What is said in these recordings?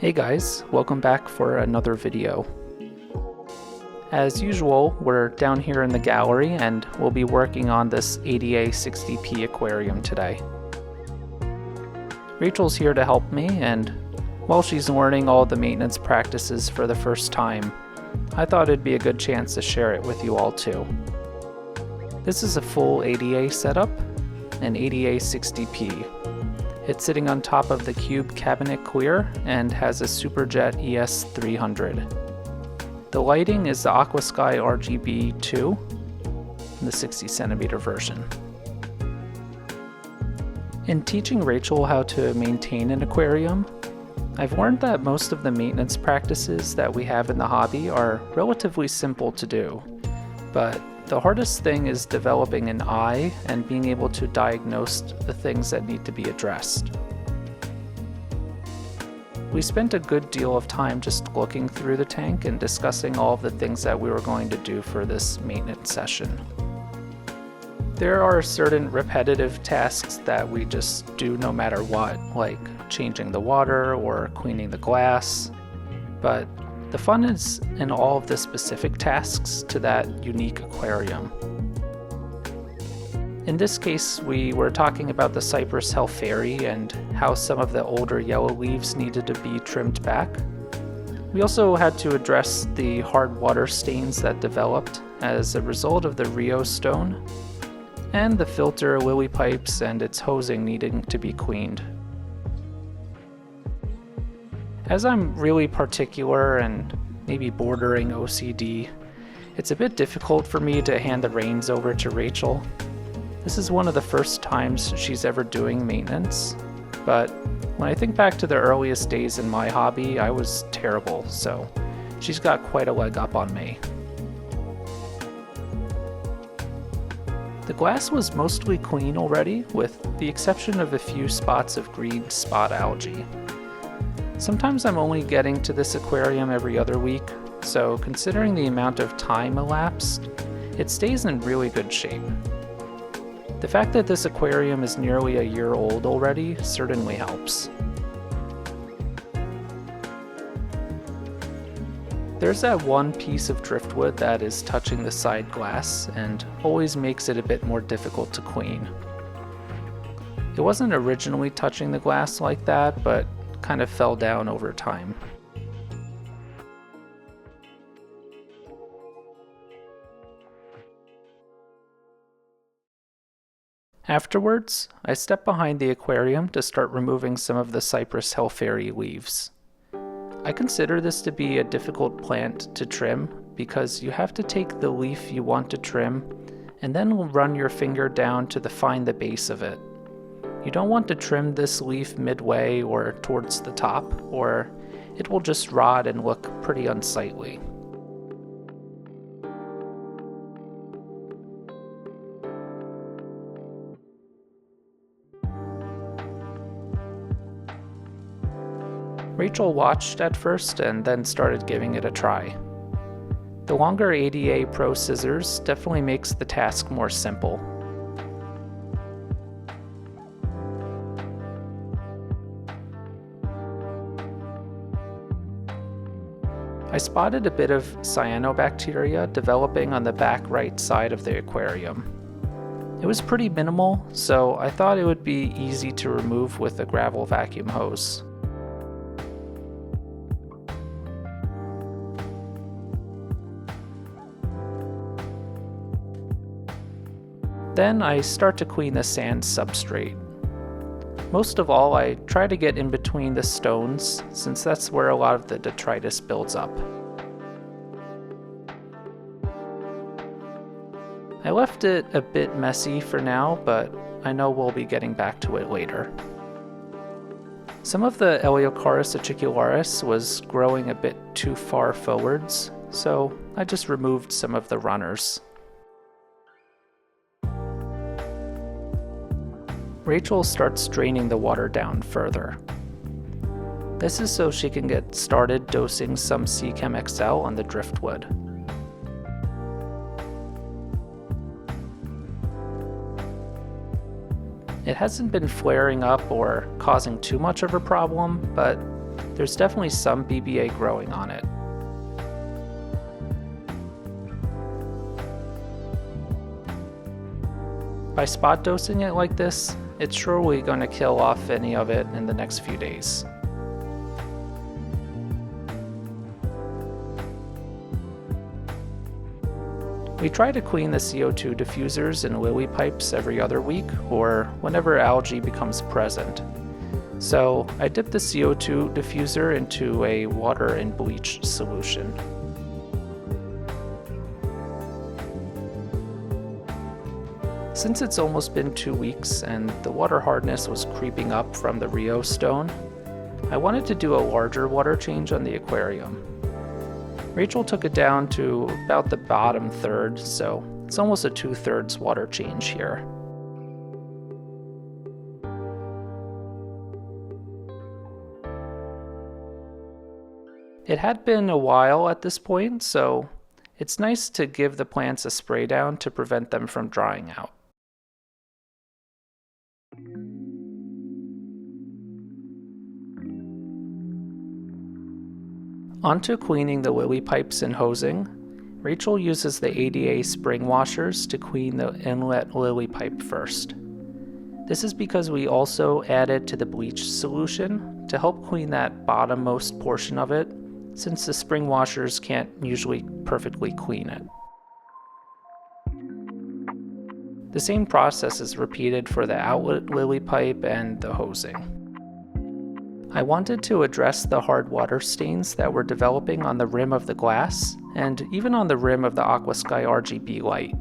Hey guys, welcome back for another video. As usual, we're down here in the gallery and we'll be working on this ADA 60p aquarium today. Rachel's here to help me, and while she's learning all the maintenance practices for the first time, I thought it'd be a good chance to share it with you all too. This is a full ADA setup, an ADA 60p. It's sitting on top of the Cube Cabinet Clear and has a Superjet ES300. The lighting is the Aquasky RGB II, the 60cm version. In teaching Rachel how to maintain an aquarium, I've learned that most of the maintenance practices that we have in the hobby are relatively simple to do, but the hardest thing is developing an eye and being able to diagnose the things that need to be addressed. We spent a good deal of time just looking through the tank and discussing all of the things that we were going to do for this maintenance session. There are certain repetitive tasks that we just do no matter what, like changing the water or cleaning the glass, but the fun is in all of the specific tasks to that unique aquarium. In this case, we were talking about the Cyperus helferi and how some of the older yellow leaves needed to be trimmed back. We also had to address the hard water stains that developed as a result of the Ryuoh Stone, and the filter lily pipes and its hosing needing to be cleaned. As I'm really particular and maybe bordering OCD, it's a bit difficult for me to hand the reins over to Rachel. This is one of the first times she's ever doing maintenance, but when I think back to the earliest days in my hobby, I was terrible, so she's got quite a leg up on me. The glass was mostly clean already, with the exception of a few spots of green spot algae. Sometimes I'm only getting to this aquarium every other week, so considering the amount of time elapsed, it stays in really good shape. The fact that this aquarium is nearly a year old already certainly helps. There's that one piece of driftwood that is touching the side glass and always makes it a bit more difficult to clean. It wasn't originally touching the glass like that, but kind of fell down over time. Afterwards, I stepped behind the aquarium to start removing some of the Cyperus helferi leaves. I consider this to be a difficult plant to trim because you have to take the leaf you want to trim and then run your finger down to find the base of it. You don't want to trim this leaf midway or towards the top, or it will just rot and look pretty unsightly. Rachel watched at first and then started giving it a try. The longer ADA Pro scissors definitely makes the task more simple. I spotted a bit of cyanobacteria developing on the back right side of the aquarium. It was pretty minimal, so I thought it would be easy to remove with a gravel vacuum hose. Then I start to clean the sand substrate. Most of all, I try to get in between the stones, since that's where a lot of the detritus builds up. I left it a bit messy for now, but I know we'll be getting back to it later. Some of the Eleocharis acicularis was growing a bit too far forwards, so I just removed some of the runners. Rachel starts draining the water down further. This is so she can get started dosing some Chem XL on the driftwood. It hasn't been flaring up or causing too much of a problem, but there's definitely some BBA growing on it. By spot dosing it like this, it's surely going to kill off any of it in the next few days. We try to clean the CO2 diffusers and lily pipes every other week or whenever algae becomes present. So I dip the CO2 diffuser into a water and bleach solution. Since it's almost been 2 weeks and the water hardness was creeping up from the Ryuoh Stone, I wanted to do a larger water change on the aquarium. Rachel took it down to about the bottom third, so it's almost a 2/3 water change here. It had been a while at this point, so it's nice to give the plants a spray down to prevent them from drying out. Onto cleaning the lily pipes and hosing, Rachel uses the ADA spring washers to clean the inlet lily pipe first. This is because we also added to the bleach solution to help clean that bottommost portion of it, since the spring washers can't usually perfectly clean it. The same process is repeated for the outlet lily pipe and the hosing. I wanted to address the hard water stains that were developing on the rim of the glass, and even on the rim of the Aquasky RGB light.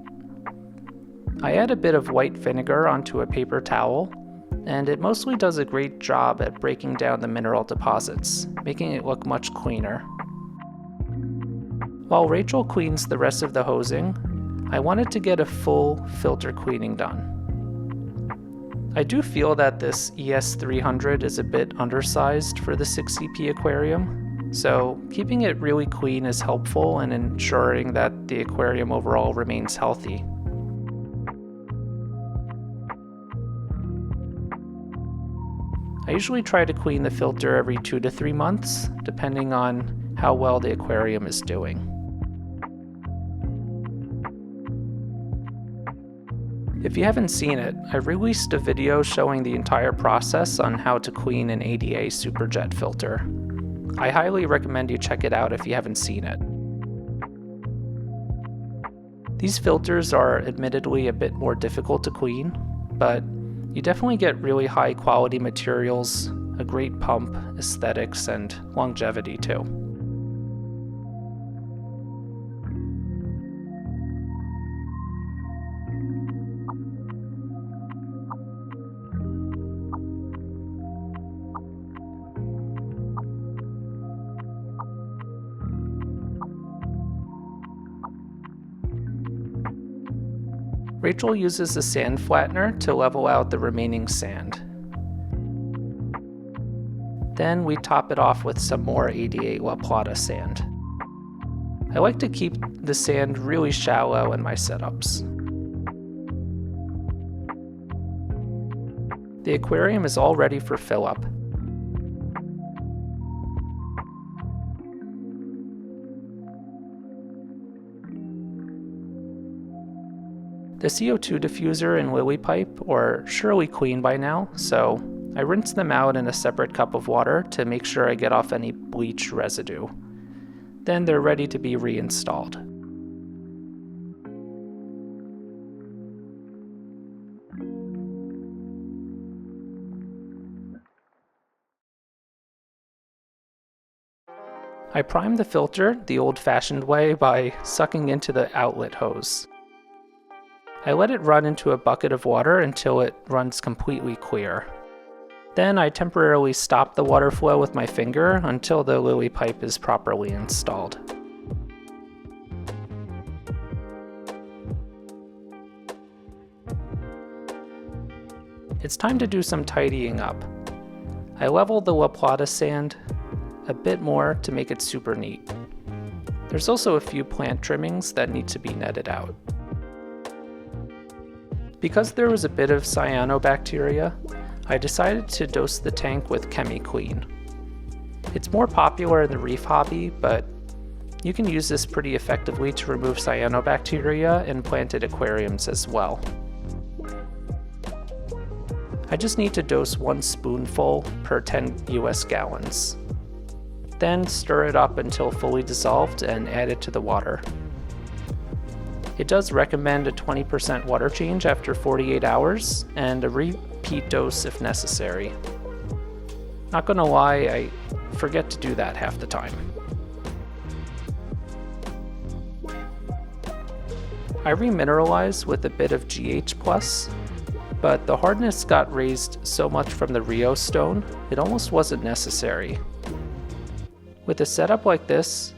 I add a bit of white vinegar onto a paper towel, and it mostly does a great job at breaking down the mineral deposits, making it look much cleaner. While Rachel cleans the rest of the hosing, I wanted to get a full filter cleaning done. I do feel that this ES300 is a bit undersized for the 6CP aquarium, so keeping it really clean is helpful in ensuring that the aquarium overall remains healthy. I usually try to clean the filter every 2 to 3 months, depending on how well the aquarium is doing. If you haven't seen it, I released a video showing the entire process on how to clean an ADA Superjet filter. I highly recommend you check it out if you haven't seen it. These filters are admittedly a bit more difficult to clean, but you definitely get really high quality materials, a great pump, aesthetics, and longevity too. Rachel uses a sand flattener to level out the remaining sand. Then we top it off with some more ADA La Plata sand. I like to keep the sand really shallow in my setups. The aquarium is all ready for fill up. The CO2 diffuser and lily pipe are surely clean by now, so I rinse them out in a separate cup of water to make sure I get off any bleach residue. Then they're ready to be reinstalled. I prime the filter the old-fashioned way by sucking into the outlet hose. I let it run into a bucket of water until it runs completely clear. Then I temporarily stop the water flow with my finger until the lily pipe is properly installed. It's time to do some tidying up. I level the La Plata sand a bit more to make it super neat. There's also a few plant trimmings that need to be netted out. Because there was a bit of cyanobacteria, I decided to dose the tank with ChemiClean. It's more popular in the reef hobby, but you can use this pretty effectively to remove cyanobacteria in planted aquariums as well. I just need to dose 1 spoonful per 10 US gallons. Then stir it up until fully dissolved and add it to the water. It does recommend a 20% water change after 48 hours and a repeat dose if necessary. Not gonna lie, I forget to do that half the time. I remineralize with a bit of GH+, but the hardness got raised so much from the Ryuoh Stone, it almost wasn't necessary. With a setup like this,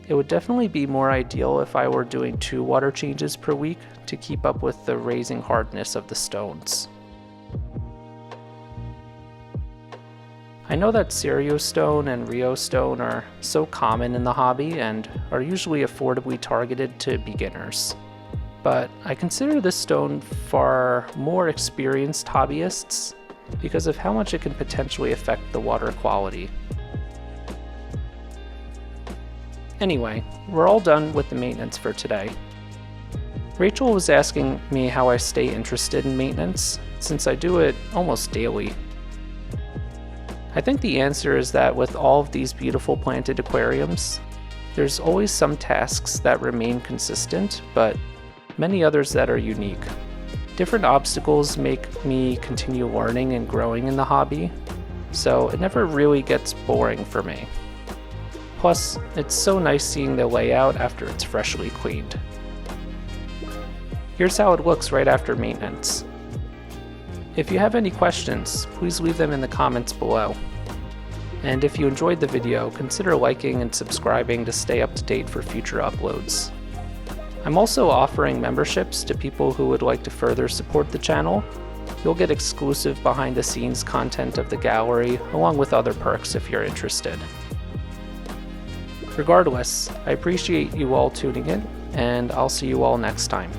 it would definitely be more ideal if I were doing 2 water changes per week to keep up with the raising hardness of the stones. I know that Ryuoh Stone and Ryuoh Stone are so common in the hobby and are usually affordably targeted to beginners. But I consider this stone for more experienced hobbyists because of how much it can potentially affect the water quality. Anyway, we're all done with the maintenance for today. Rachel was asking me how I stay interested in maintenance, since I do it almost daily. I think the answer is that with all of these beautiful planted aquariums, there's always some tasks that remain consistent, but many others that are unique. Different obstacles make me continue learning and growing in the hobby, so it never really gets boring for me. Plus, it's so nice seeing the layout after it's freshly cleaned. Here's how it looks right after maintenance. If you have any questions, please leave them in the comments below. And if you enjoyed the video, consider liking and subscribing to stay up to date for future uploads. I'm also offering memberships to people who would like to further support the channel. You'll get exclusive behind-the-scenes content of the gallery, along with other perks if you're interested. Regardless, I appreciate you all tuning in, and I'll see you all next time.